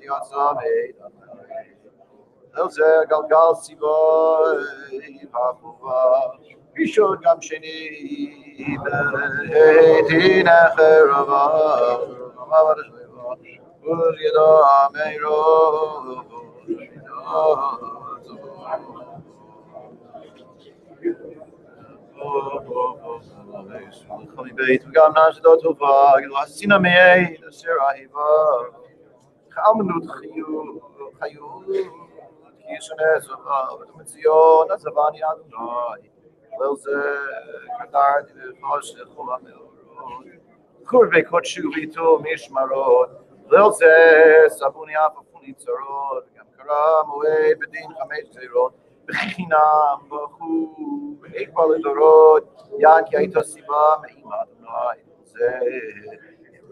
יוצא בית לזה גלגל סיבוי החובה בישוד גם שני בהתין החרבה ומעבר שליבה ולידו אמירו חמי בית וגם נשדו טובה גדו הסינה מעי אשר אהיבה חלמנות חיו ישנה זבה ותמציון הזבני אדוני לזה קדרתי וחושך ולמאורות קורבי קודשו ויתו משמרות לזה סבוני אפפוני צרות גם קרא מועד בדין 5 גזירות בחינם בחו ונקבע לדורות יען כי הייתה סיבה מעם אדוני לזה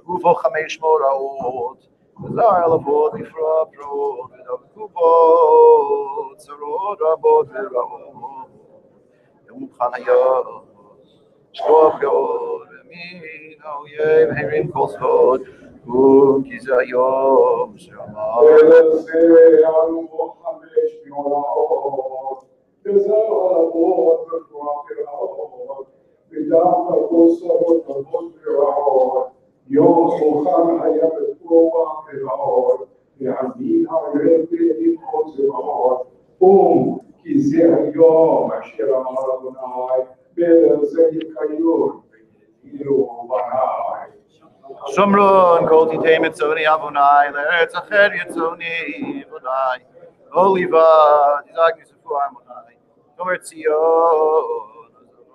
ובו 500 רעות וזר לבוד בפרע פרעות ודבקו בו צרות רבות ורעות ומוכן היה שכוח גאות ומין האויב הרים כל סוד כי זה היום שאמר ולזה עלו 500 רעות וזר לבוד בפרע פרעות ודם לבוא צרות רבות ורעות יום מוכן היה בפרוע פרעות והדין האויב בכל זרעות כי זה היום אשר אמר אדוני ולזה יקיים ויהיו בניי שומרון כל תיתי מצוני אבוני לארץ אחר יצוני אבוני אוליבה תזעק נספו עמוני תאמר ציון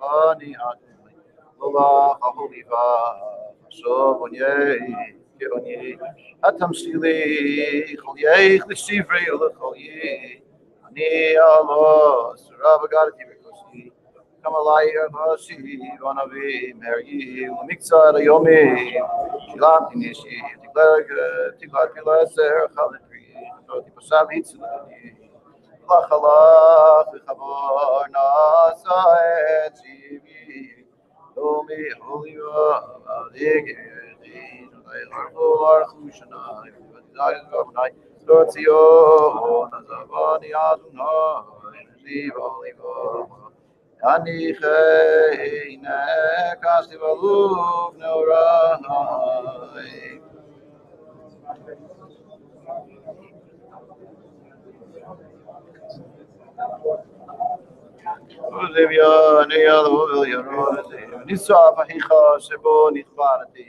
אדוני אדוני לולך אוליבה שוב עוני כעוני התמשילי כל יך לשברי ולכל יך אני אלוס רב הגדתי בקושי Kamalai Hashi, Vanavi, Mary, Mixa, the Yomi, Shilati Nishi, Tikla Pilaser, Halatri, Pasavits, Lachala, Pichavar, Nasa, Chivi, Yomi, Oliva, Diggy, Arhushana, Lortio, Nazavani Aduna, Oliva. Ani Chayne Kastivaluf Norai. Olivia, Neil, Nisa, Fahicha, Sebo, Nitbarati,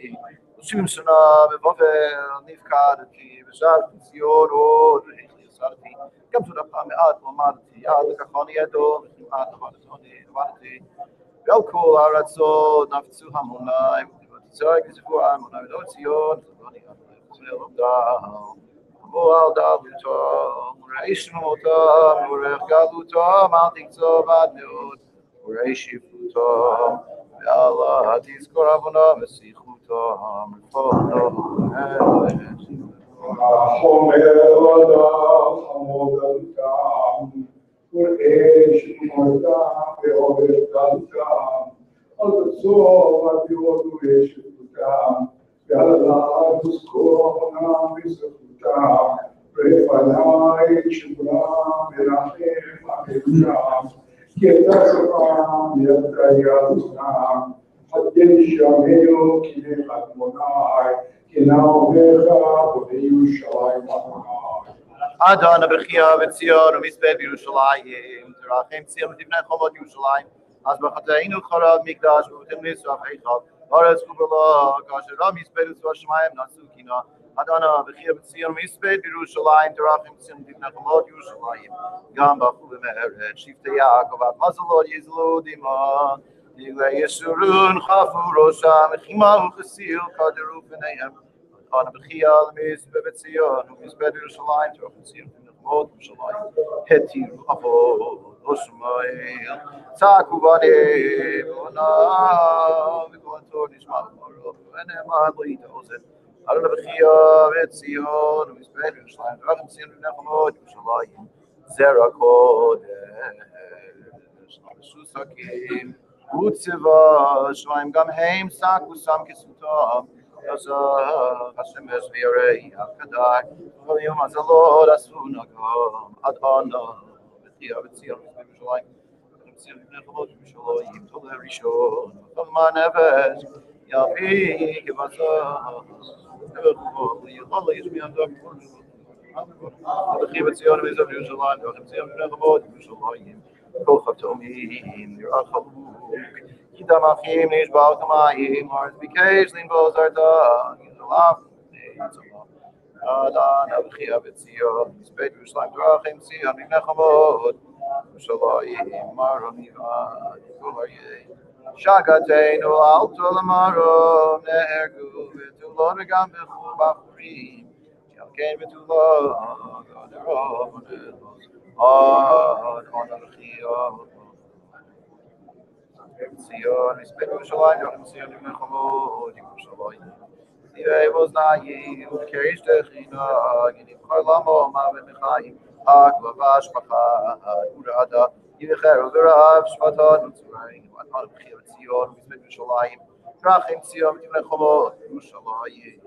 Simsona, Bevovel, Nifkarati, Besar, Sioro, Sarti, come to the Pameat, Marti, Alcahoni, Edo, Marti, Velko, Arazzo, Nafsu Hamunai, Zag is for Amon, Lotio, Boal Daluta, Raishmota, Galuta, Mounting so bad note, Raishifuta, Allah, Hatis Koravana, Messihuta, Adana Bechia Vitzion, Misbed Yerushalayim, Terachim Tzion, Divna Chovot Yerushalayim, Asbachatainu Charav Mikdash, Utim Nisraf Eicha, Horetz Kubala, Kasher Misbed Yerushalayim, Nasukina, Adana Bechia Vitzion, Misbed Yerushalayim, Terachim Tzion, Divna Chovot Yerushalayim, Gamba Chuvemeret, Shifte Yaakov, Mazalot Yizlo Dima, Digle Yeshurun, Chafu Rosha, Mechima Uchesil, Kaderu Fenehem. On a Bechia, Miss Bevetzion, Miss Bedu Shaline, to Offensive in the Mode, Shaline, Hetty, Apo, Osmail, Sakubane, Bona, we go on to Nishma, and Emma Lito, I don't know Bechia, Vetzion, Miss Bedu Shaline, Offensive in the Mode, Shaline, Zerako, Susakim, Utsiva, Shvaim Gamheim, Sakusam Kisutam. Hashem es v'yarei hakadai v'yom hazalot asunagam adana v'tia v'tzion v'yushalayim v'tzion v'nechamot v'yushalayim tol harishon v'man nefesh yavi kivasa v'chol yidol yishmi adam v'chi v'tzion v'yushalayim v'tzion v'nechamot v'yushalayim kochav tomim yirachaluk Kidam Achim Nishbal Kamayim Lars Bikesh Linbos Arda Yizalav Adan Abchia Vitzion Misped Yerushalayim Drachim Tzion V'nechamot V'shalayim Maroniva Yikolayeh Shagateinu Alto Lamarom Nehergu V'tulot V'gam B'chu B'churim Shalkein V'tulot Gaderov Ad Abchia Zion is better Shalayim, Yachim Zion in Mechamot, Yerushalayim. Yivei Voznayim, Kerish Techina, Yinim Karlamo, Mavet Mechayim, Hak Lavash Machad, Urada, Yivicher Uverav, Shvatan, Utzurayim, Adman Bechir Zion, is better Shalayim, Drachim Zion in Mechamot, Yerushalayim.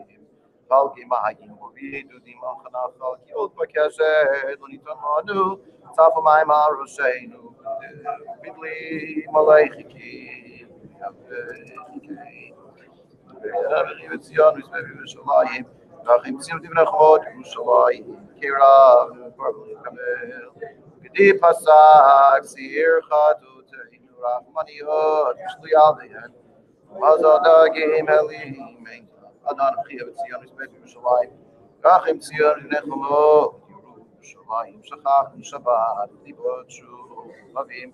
Valgi Mahayim, Ovidu Dimachana, Valgi Old Bakashet, Lonitan Manu, Tafamai Marosheinu. Bidli Malachiki, Zion is very Shalayim, Rachim Sim Divnachot, Shalayim, Kira, Kamel, Gedi Pasak, Sir Khatu, Rahmaniot, Shlialian, Mazadagim Elim, Adan Zion is very Shalayim, Rachim Zion Nechomot, Shalayim, Shachach, Shabbat, Libotchu, Lavim.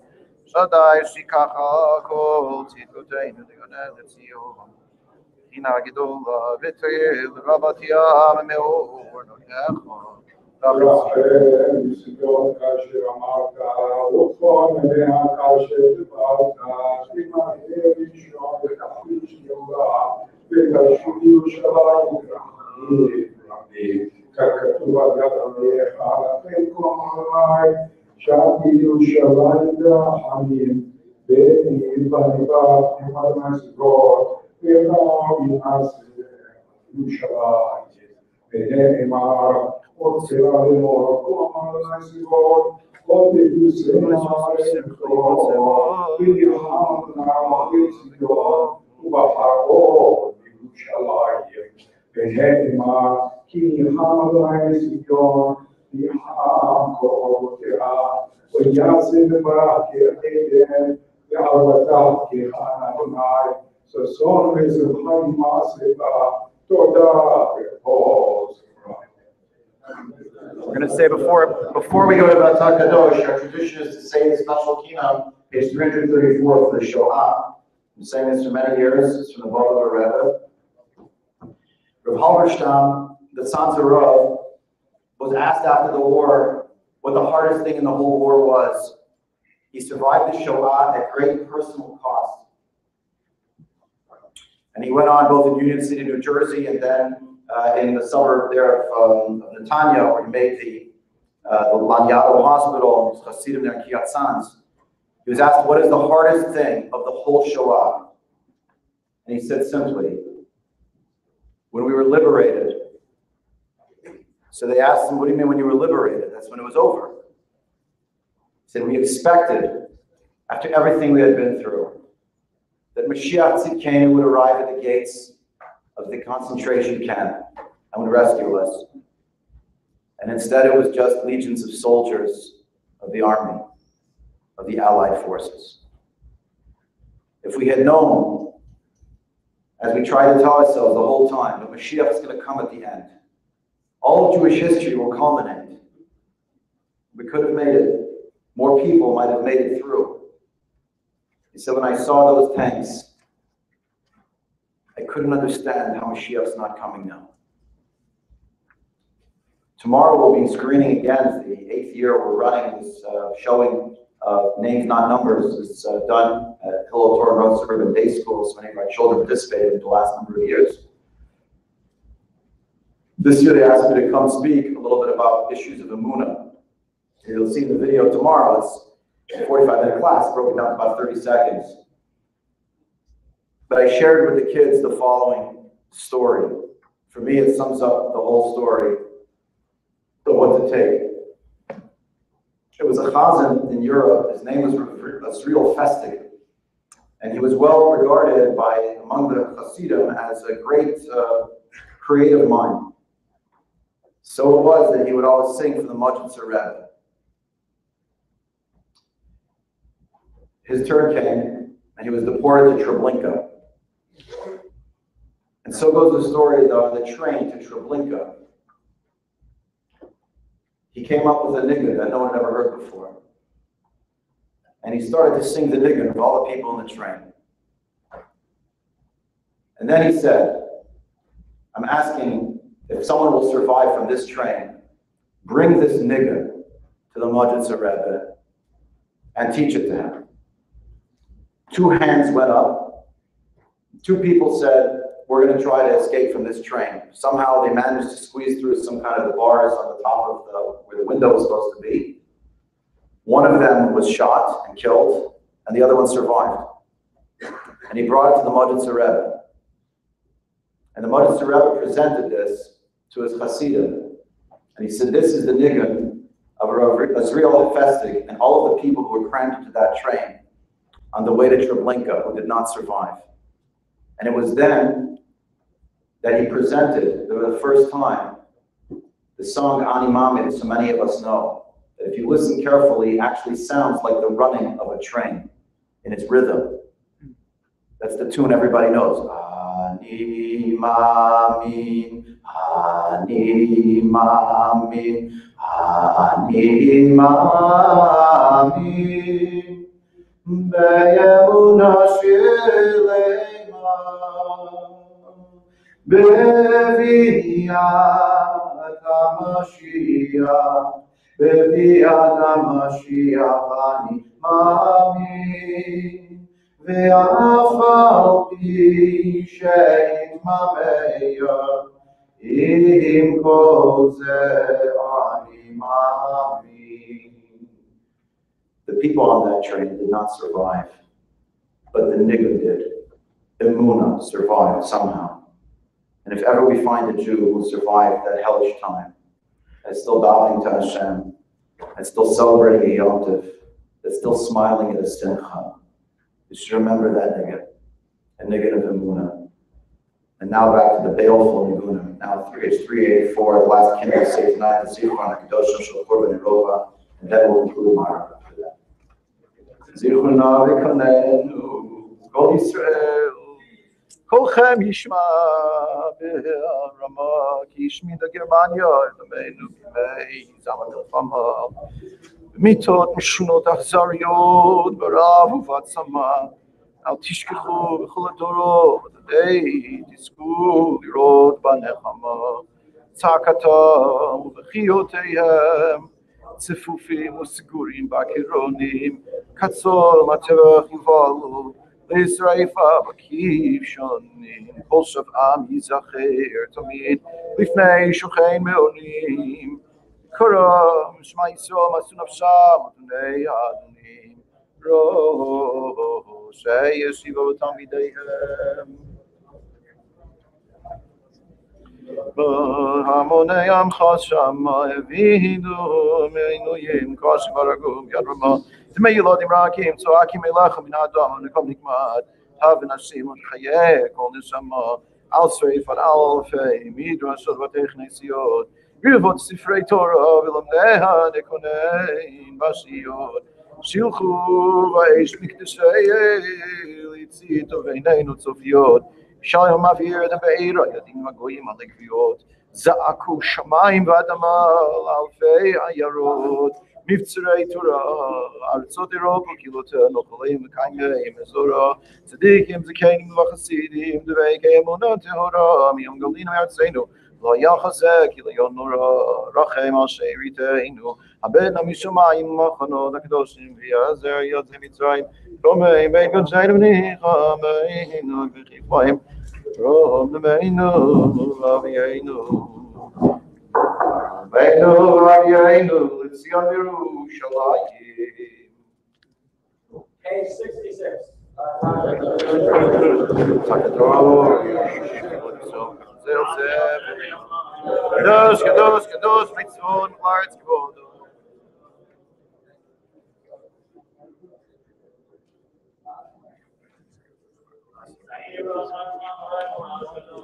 Shaddai Shikacha Kol Tzidkoteinu Digonel Etzion Hina Gedola V'Teil Rabbatia Me'or Nokecha We're going to say before we go to Batak Kadosh, our tradition is to say the special Kinot, page 334 for the Shoah. I'm saying this for many years. It's from the Baba Rebbe. Rav Halberstam, the Sansa Rav, was asked after the war what the hardest thing in the whole war was. He survived the Shoah at great personal cost. And he went on both in Union City, New Jersey, and then in the suburb there of Netanya, where he made the Lanyado Hospital, Hasidim there in Kiryat Sanz. He was asked, what is the hardest thing of the whole Shoah? And he said simply, when we were liberated. So they asked him, what do you mean when you were liberated? That's when it was over. He said, we expected, after everything we had been through, that Mashiach Tzidkenu would arrive at the gates of the concentration camp and would rescue us. And instead it was just legions of soldiers of the army, of the Allied forces. If we had known, as we try to tell ourselves the whole time, that Mashiach is going to come at the end, all of Jewish history will culminate. We could have made it. More people might have made it through. He said, when I saw those tanks, I couldn't understand how Mashiach's not coming now. Tomorrow we'll be screening again. The 8th year we're running this showing names, not numbers. It's done at Hillel Torah Road Suburban Day School. So many of our children participated in the last number of years. This year they asked me to come speak a little bit about issues of Emunah. You'll see in the video tomorrow, it's a 45-minute class, broken down to about 30 seconds. But I shared with the kids the following story. For me, it sums up the whole story of what to take. It was a chazan in Europe. His name was Israel Festig. And he was well regarded among the Hasidim as a great creative mind. So it was that he would always sing for the Majid Rebbe. His turn came, and he was deported to Treblinka. And so goes the story on the train to Treblinka. He came up with a niggun that no one had ever heard before. And he started to sing the niggun of all the people in the train. And then he said, I'm asking if someone will survive from this train, bring this niggun to the Majid Rebbe and teach it to him. 2 hands went up. 2 people said, we're going to try to escape from this train. Somehow they managed to squeeze through some kind of the bars on the top of where the window was supposed to be. One of them was shot and killed, and the other one survived. And he brought it to the Majid Rebbe. And the Majid Rebbe presented this to his Hasidim. And he said, this is the niggun of Israel Festig and all of the people who were crammed into that train on the way to Treblinka who did not survive. And it was then that he presented, for the first time, the song Ani Mamid, so many of us know. That if you listen carefully, it actually sounds like the running of a train in its rhythm. That's the tune everybody knows. Ani Mamin, Ani Mamin, Ani Mamin, Be'emunah Shelema, Be'vi'ata המשיח, בביאת המשיח אני מאמין, ואף על פי שיתממר, עם כל זה אני מאמין. The people on that train did not survive, but the nigga did. Emunah survived somehow. And if ever we find a Jew who survived that hellish time, that's still bowing to Hashem, that's still celebrating a Yom Tov, that's still smiling at a simcha, you should remember that nigga, a nigga of Emunah. And now back to the baleful Niguna. Now it's 384, the last Kinot says tonight, the Zichron, HaKadoshim, Shal Korban, and Rova, and then we'll conclude Maariv after that. Zichron v'konenu, Kol Yisrael, Kolchem Yishma, B'Rama, Ki Yishmi da Germania, Elamenu B'mei, Zaman Milchama, Mitot Mishunot Achzariot, B'Rav U'Vatzama, Al Tishkechu B'Chol HaDorot, Hey, Tisku, Lirot Banechama, Tzakatam, V'chiyoteihem, Tzefufim, U'Sigurim, B'Akironim, Katzol, Matevach, Yivalu, L'Yisraifa, B'Kiv, Shonim, Kol Shav'am, Yizacher, Tamid, Lifnei, Shochein, Meonim, Karam, Shema Yisrael, Masu Nafsham, Adonai, Adonim, Roshei Yeshiva V'Talmideihem. Hamonei Amcha Shama Evidu Meinuyim Kosh Baragum Yad Rama Tmei Yilodim Rakim Tzoakim Elechem Min Adam Nekom Nikmad Tav Nashim Chayeh Kol Neshama Al Sreif Ad Alfei Midrashot V'Technei Siyot Rivot Sifrei Torah V'Lamneha Nekonein Bashiyot Shilchu V'Eish Mikdeshei Litzito V'Eineinu Tzofiyot Shalom Avir the Be'era Yadim Magoyim Alekviot Za'aku Shamayim V'Adama Alfei Ayarot Mivtzerei Torah Artzot Europa Kilota Nokolim V'Kaimei Mezora Tzadikim Zekenim V'Chasidim Devei Ke'emunot Tehora Miyom Galinim Artzeinu Lo Yachazek Ilayon Nora Rachem Al Sheiriteinu Abed Namishamayim Machanot HaKadoshim V'Yazer Yotzei Mitzrayim Romei Bein Godzei V'Nicha Meinu V'Chifayim Rom Nemeinu Avyeinu Meinu Avyeinu L'Tzion Yerushalayim. Page 66. Kadosh, Kadosh, Kadosh, Mitzvot, La'aretz Kvodo.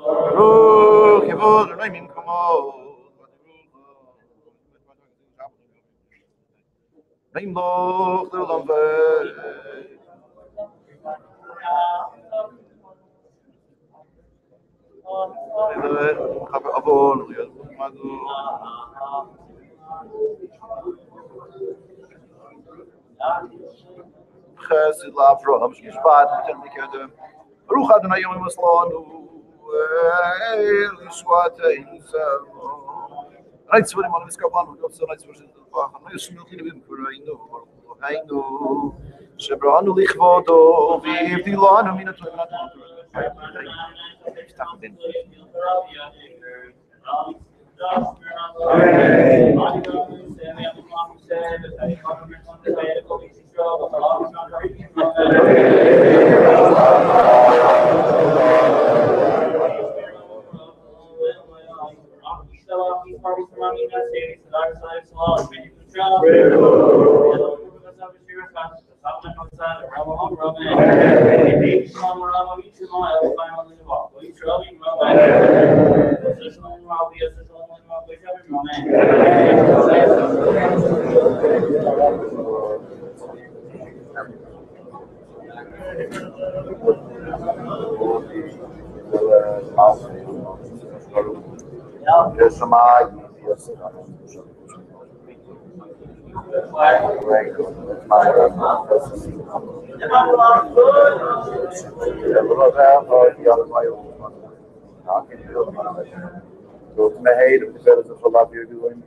Baruch Yevod Adonai Mimkomo. V'imloch L'olam V'ed. Avon, Chesed LaAvraham, Shishpat, V'Tem Baruch Adonai Yom Maslanu, Yishuateinu Zemo. Right, so I'm Miskaban, who goes to nights version of the Bach. I'm not sure if I know. Shebranu Lichvodo, V'Ivdilanu Minatoim. Tot me heden, de verder te verlaten jullie doen.